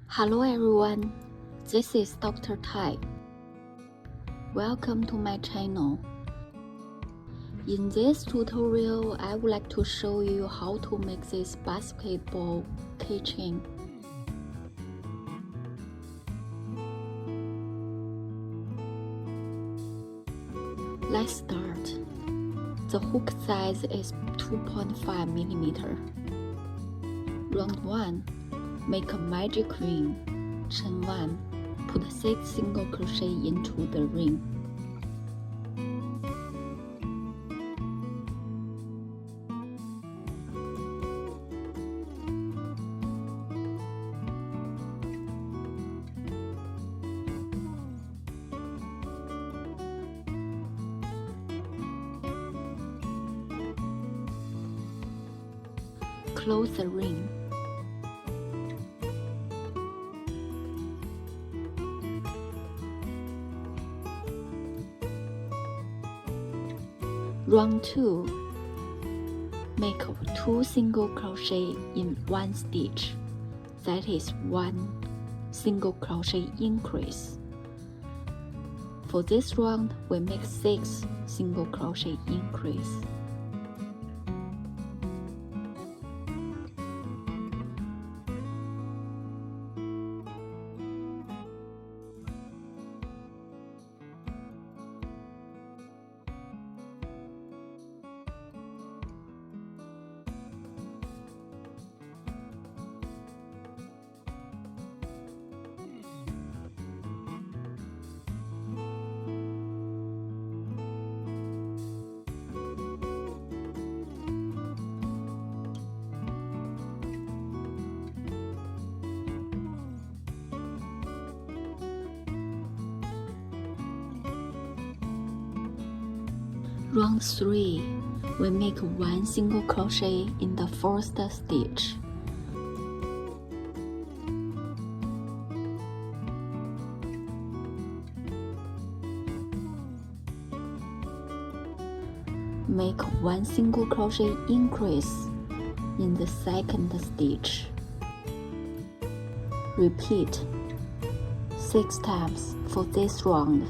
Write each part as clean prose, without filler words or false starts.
Hello everyone, this is Dr. Tai. Welcome to my channel. In this tutorial, I would like to show you how to make this basketball keychain. Let's start. The hook size is 2.5 mm. Round 1. Make a magic ring. Chain 1. Put 6 single crochet into the ring. Close the ring. Round 2. Make 2 single crochet in one stitch. That is 1 single crochet increase. For this round, we make 6 single crochet increase. Round 3, we make 1 single crochet in the first stitch. Make 1 single crochet increase in the second stitch. Repeat 6 times for this round.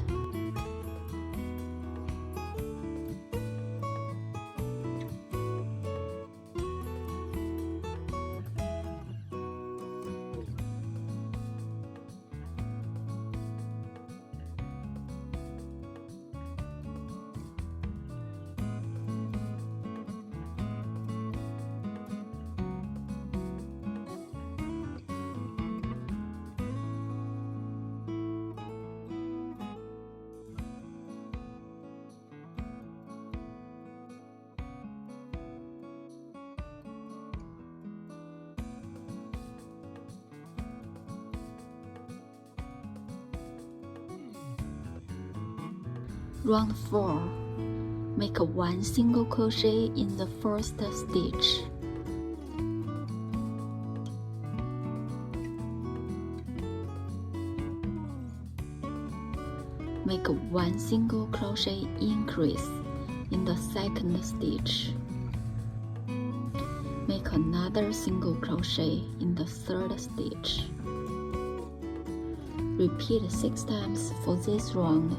Round 4. Make 1 single crochet in the first stitch. Make 1 single crochet increase in the second stitch. Make another single crochet in the third stitch. Repeat 6 times for this round.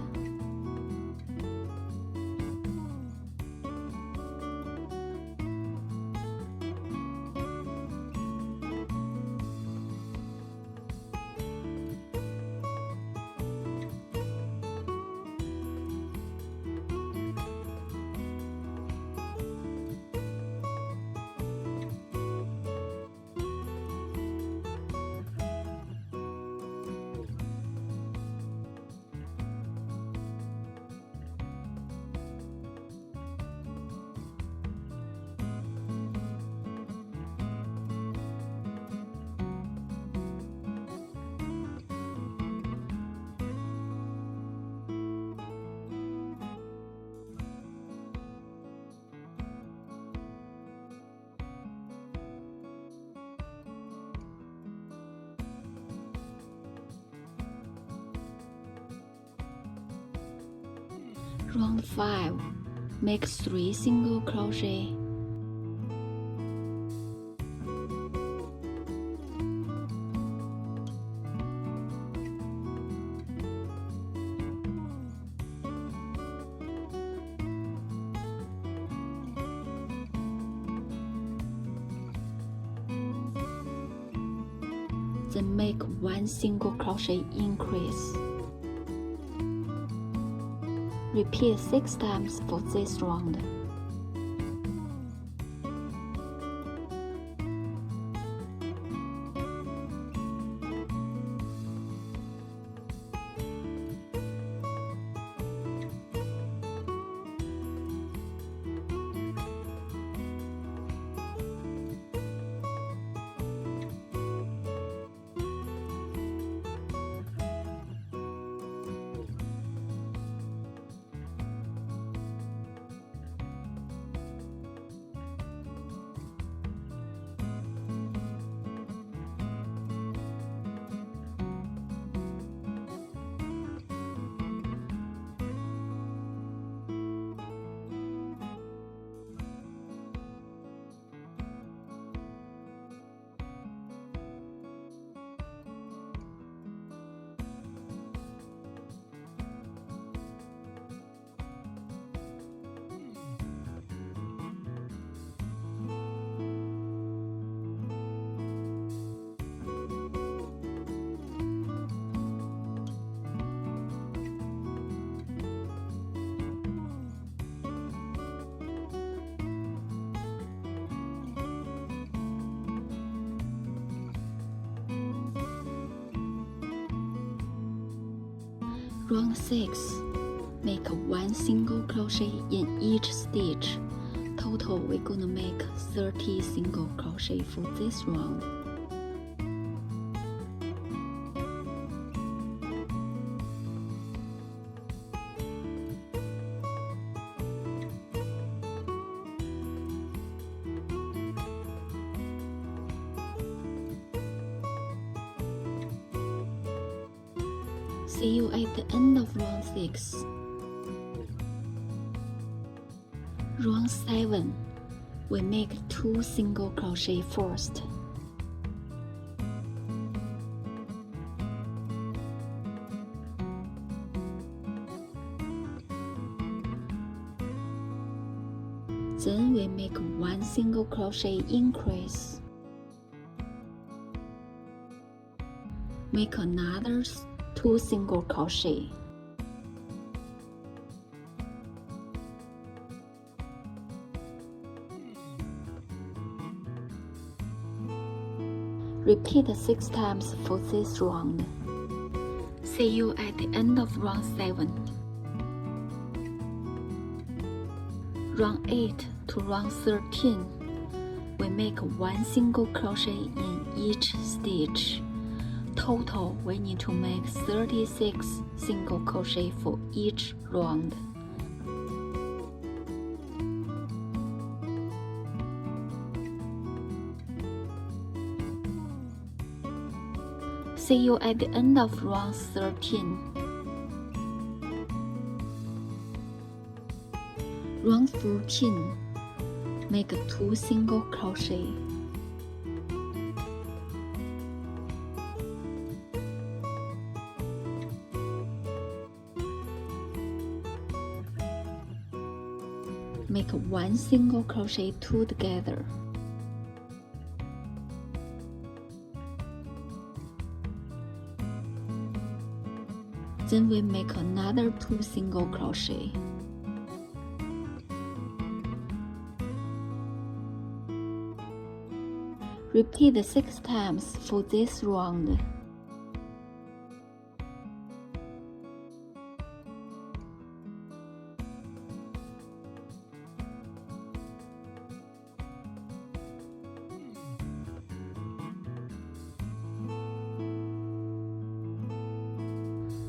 Round 5. Make 3 single crochet. then make 1 single crochet increase. Repeat 6 times for this round. Round 6. Make 1 single crochet in each stitch. Total, we're gonna make 30 single crochet for this round. See you at the end of round 6. Round 7, we make 2 single crochet first. Then we make 1 single crochet increase. Make another 2 single crochet. Repeat 6 times for this round. See you at the end of round 7. Round 8 to round 13, we make 1 single crochet in each stitch. Total, we need to make 36 single crochet for each round. See you at the end of round 13. Round 14, make 2 single crochet. Make 1 single crochet 2 together. Then we make another 2 single crochet. Repeat 6 times for this round.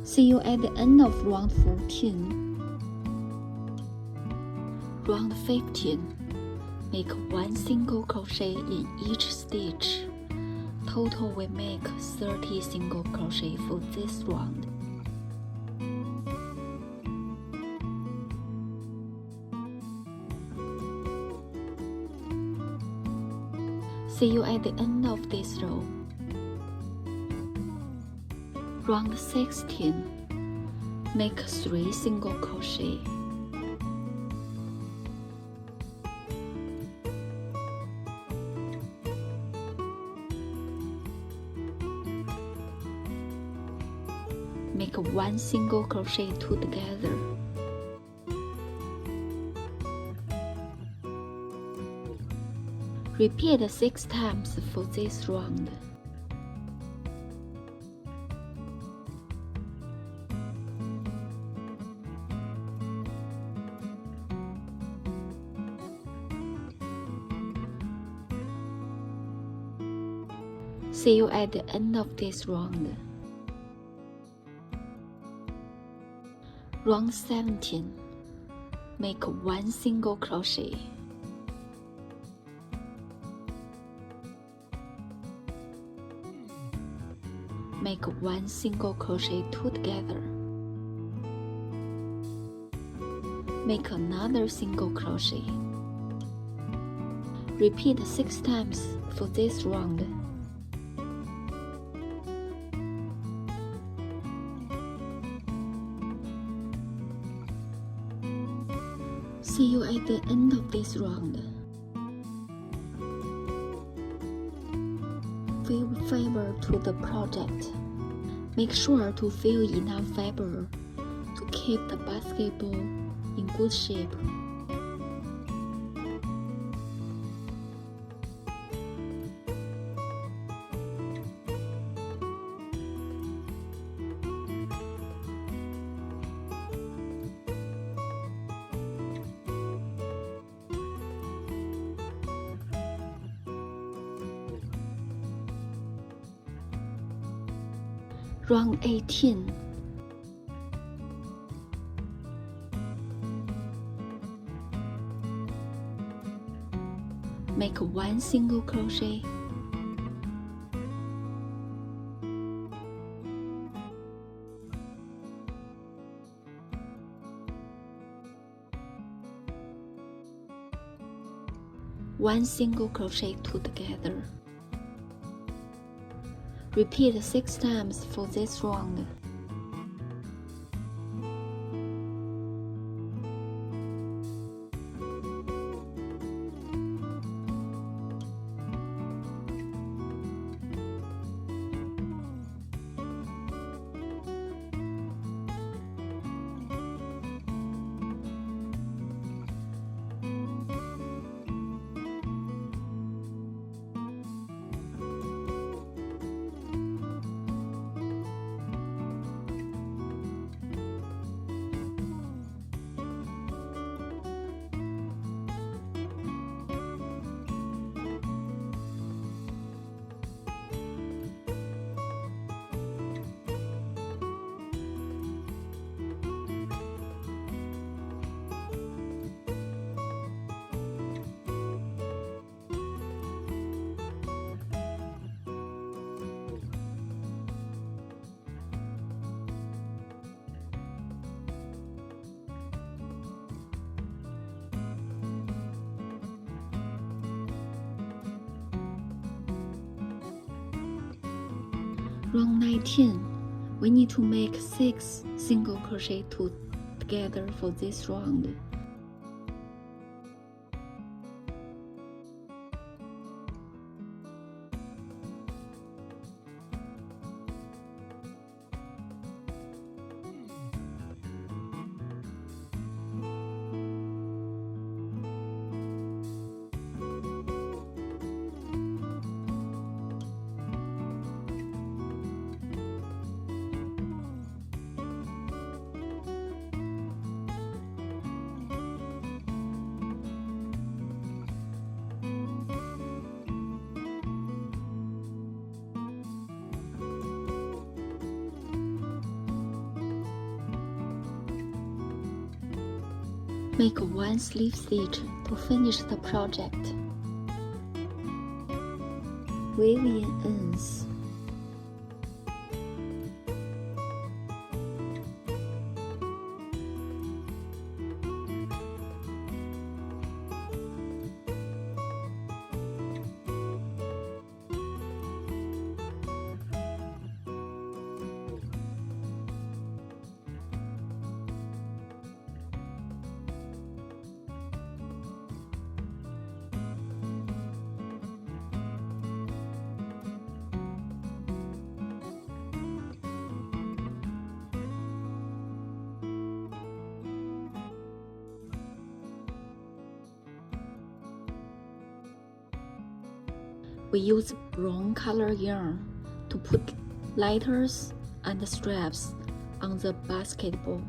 See you at the end of round 14. Round 15, make 1 single crochet in each stitch. Total, we make 30 single crochet for this round. See you at the end of this row. Round 16, make 3 single crochet. Make 1 single crochet 2 together. Repeat 6 times for this round. See you at the end of this round. Round 17. Make 1 single crochet. Make 1 single crochet 2 together. Make another single crochet. Repeat 6 times for this round. See you at the end of this round. Fill fiber to the project. Make sure to fill enough fiber to keep the basketball in good shape. Round 18. Make 1 single crochet. One single crochet 2 together. Repeat 6 times for this round. Round 19, we need to make 6 single crochet together for this round. Make 1 slip stitch to finish the project. Weave in ends. We use brown color yarn to put letters and straps on the basketball.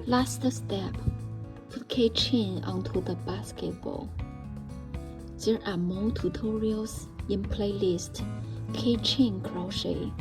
Last step, put keychain onto the basketball. There are more tutorials in playlist Keychain Crochet.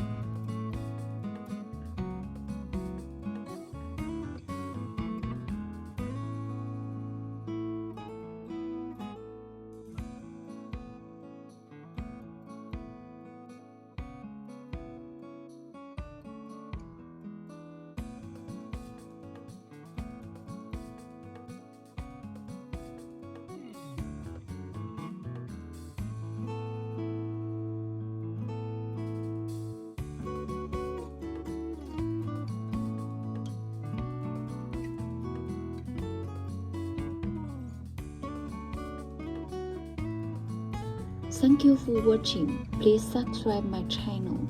Thank you for watching. Please subscribe my channel.